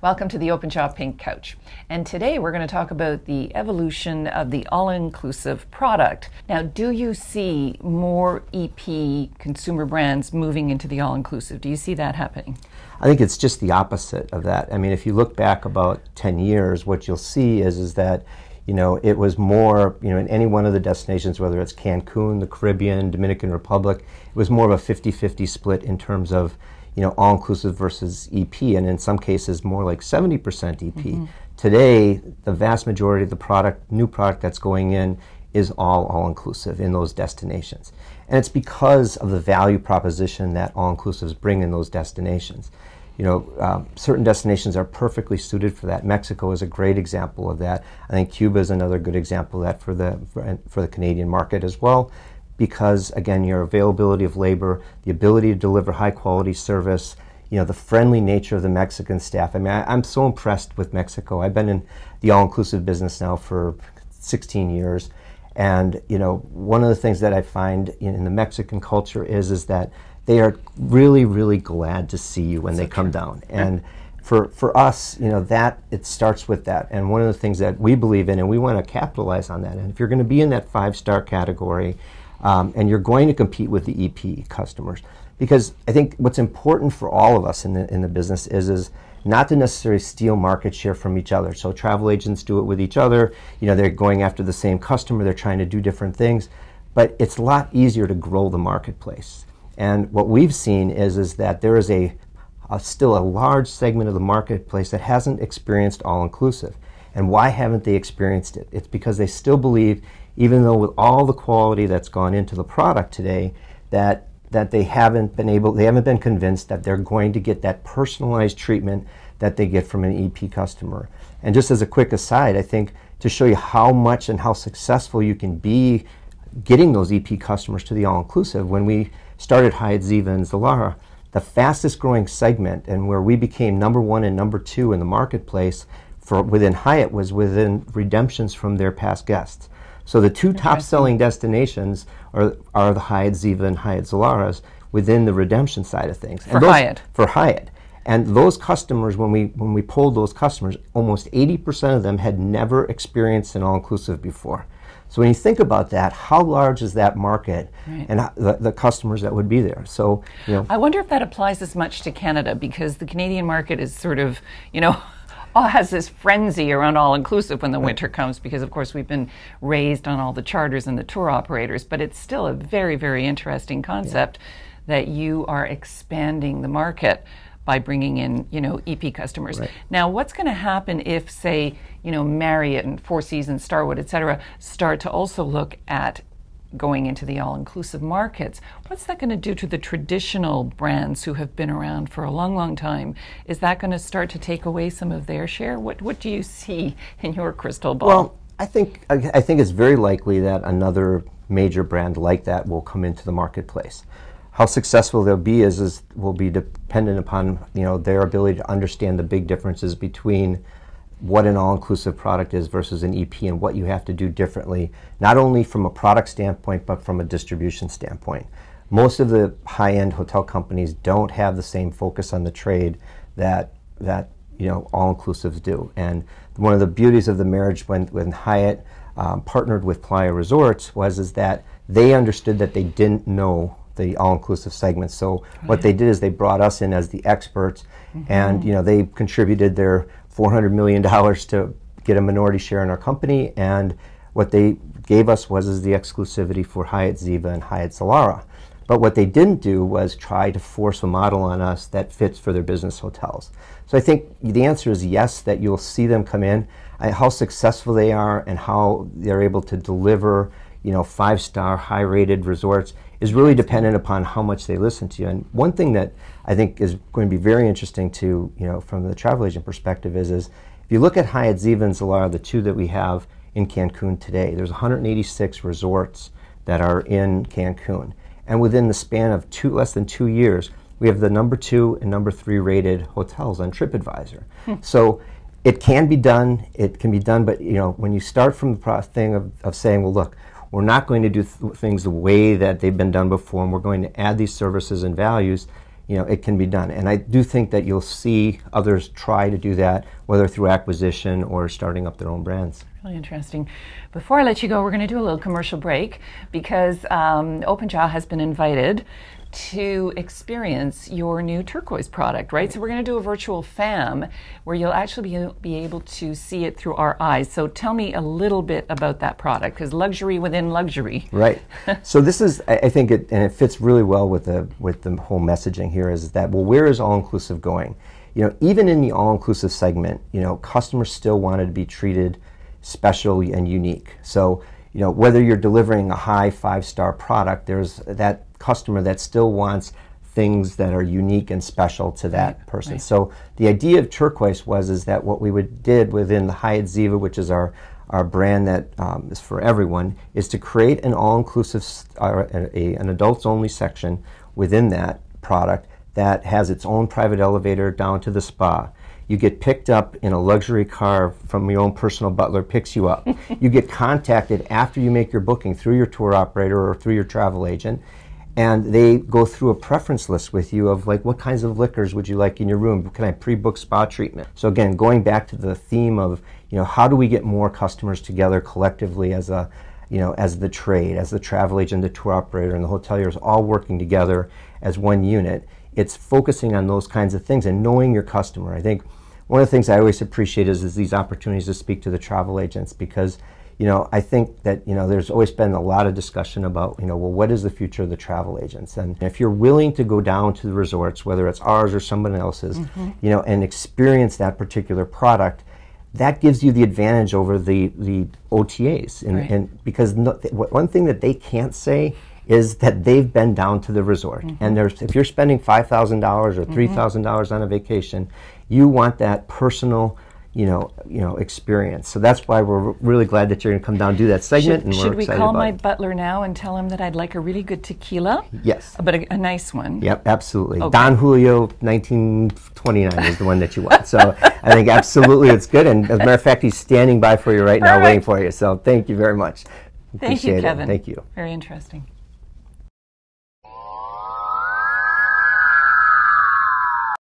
Welcome to the Open Shop Pink Couch. And today we're going to talk about the evolution of the all-inclusive product. Now, do you see more EP consumer brands moving into the all-inclusive? Do you see that happening? I think it's just the opposite of that. I mean, if you look back about 10 years, what you'll see is that it was more, in any one of the destinations, whether it's Cancun, the Caribbean, Dominican Republic, it was more of a 50-50 split in terms of all-inclusive versus EP, and in some cases more like 70% EP. Mm-hmm. Today, the vast majority of the new product that's going in is all-inclusive in those destinations. And it's because of the value proposition that all-inclusives bring in those destinations. Certain destinations are perfectly suited for that. Mexico is a great example of that. I think Cuba is another good example of that for the Canadian market as well. Because, again, your availability of labor, the ability to deliver high-quality service, the friendly nature of the Mexican staff. I mean, I'm so impressed with Mexico. I've been in the all-inclusive business now for 16 years. And, one of the things that I find in the Mexican culture is that they are really, really glad to see you when they come down. And for us, that it starts with that. And one of the things that we believe in, and we want to capitalize on that. And if you're going to be in that 5-star category, and you're going to compete with the EP customers, because I think what's important for all of us in the business is not to necessarily steal market share from each other. So travel agents do it with each other. They're going after the same customer. They're trying to do different things, but it's a lot easier to grow the marketplace. And what we've seen is that there is still a large segment of the marketplace that hasn't experienced all-inclusive. And why haven't they experienced it? It's because they still believe, even though with all the quality that's gone into the product today, that they haven't been convinced that they're going to get that personalized treatment that they get from an EP customer. And just as a quick aside, I think to show you how much and how successful you can be getting those EP customers to the all-inclusive, when we started Hyatt Ziva and Zilara, the fastest growing segment and where we became number 1 and number 2 in the marketplace within Hyatt was within redemptions from their past guests. So the two top-selling destinations are the Hyatt Ziva and Hyatt Zilaras within the redemption side of things. For Hyatt. For Hyatt. And those customers, when we polled those customers, almost 80% of them had never experienced an all-inclusive before. So when you think about that, how large is that market, right, and the customers that would be there? So, I wonder if that applies as much to Canada, because the Canadian market is sort of, has this frenzy around all-inclusive when the winter comes, because of course we've been raised on all the charters and the tour operators, but it's still a very, very interesting concept that you are expanding the market by bringing in, EP customers. Right. Now, what's going to happen if, say, Marriott and Four Seasons, Starwood, et cetera, start to also look at going into the all-inclusive markets? What's that going to do to the traditional brands who have been around for a long, long time? Is that going to start to take away some of their share? What do you see in your crystal ball? Well, I think it's very likely that another major brand like that will come into the marketplace. How successful they'll be will be dependent upon their ability to understand the big differences between what an all-inclusive product is versus an EP, and what you have to do differently, not only from a product standpoint, but from a distribution standpoint. Most of the high-end hotel companies don't have the same focus on the trade that all-inclusives do. And one of the beauties of the marriage when Hyatt partnered with Playa Resorts was that they understood that they didn't know the all-inclusive segment. So what they did is they brought us in as the experts, and they contributed their $400 million to get a minority share in our company, and what they gave us was the exclusivity for Hyatt Ziva and Hyatt Zilara. But what they didn't do was try to force a model on us that fits for their business hotels. So I think the answer is yes, that you'll see them come in. How successful they are and how they're able to deliver 5-star, high-rated resorts is really dependent upon how much they listen to you. And one thing that I think is going to be very interesting to, from the travel agent perspective is if you look at Hyatt Ziva and Zilara, the two that we have in Cancun today, there's 186 resorts that are in Cancun. And within the span of less than 2 years, we have the number 2 and number 3 rated hotels on TripAdvisor. So it can be done, but when you start from the thing of saying, well, look, we're not going to do things the way that they've been done before, and we're going to add these services and values, it can be done. And I do think that you'll see others try to do that, whether through acquisition or starting up their own brands. Really interesting. Before I let you go, we're going to do a little commercial break because OpenJaw has been invited to experience your new turquoise product, right? So we're going to do a virtual FAM where you'll actually be able to see it through our eyes. So tell me a little bit about that product, because luxury within luxury. Right. So this is, I think, and it fits really well with the whole messaging here, is that, well, where is all-inclusive going? Even in the all-inclusive segment, customers still wanted to be treated special and unique. So, whether you're delivering a high 5-star product, there's that customer that still wants things that are unique and special to that person. Right. So the idea of turquoise is that what we did within the Hyatt Ziva, which is our brand that is for everyone, is to create an all-inclusive, an adults-only section within that product that has its own private elevator down to the spa. You get picked up in a luxury car from your own personal butler, picks you up. You get contacted after you make your booking through your tour operator or through your travel agent, and they go through a preference list with you of like, what kinds of liquors would you like in your room? Can I pre-book spa treatment? So again, going back to the theme of, how do we get more customers together collectively as as the trade, as the travel agent, the tour operator, and the hoteliers all working together as one unit. It's focusing on those kinds of things and knowing your customer. I think one of the things I always appreciate is these opportunities to speak to the travel agents, because I think that there's always been a lot of discussion about well, what is the future of the travel agents? And if you're willing to go down to the resorts, whether it's ours or someone else's, and experience that particular product, that gives you the advantage over the OTAs. And because one thing that they can't say is that they've been down to the resort. And if you're spending $5,000 or $3,000 on a vacation, you want that personal experience. So that's why we're really glad that you're going to come down and do that segment. Should we call my butler now and tell him that I'd like a really good tequila? Yes. But a nice one. Yep, absolutely. Okay. Don Julio 1929 is the one that you want. So I think absolutely it's good. And as a matter of fact, he's standing by for you right now, waiting for you. So thank you very much. Thank you, Kevin. Thank you. Very interesting.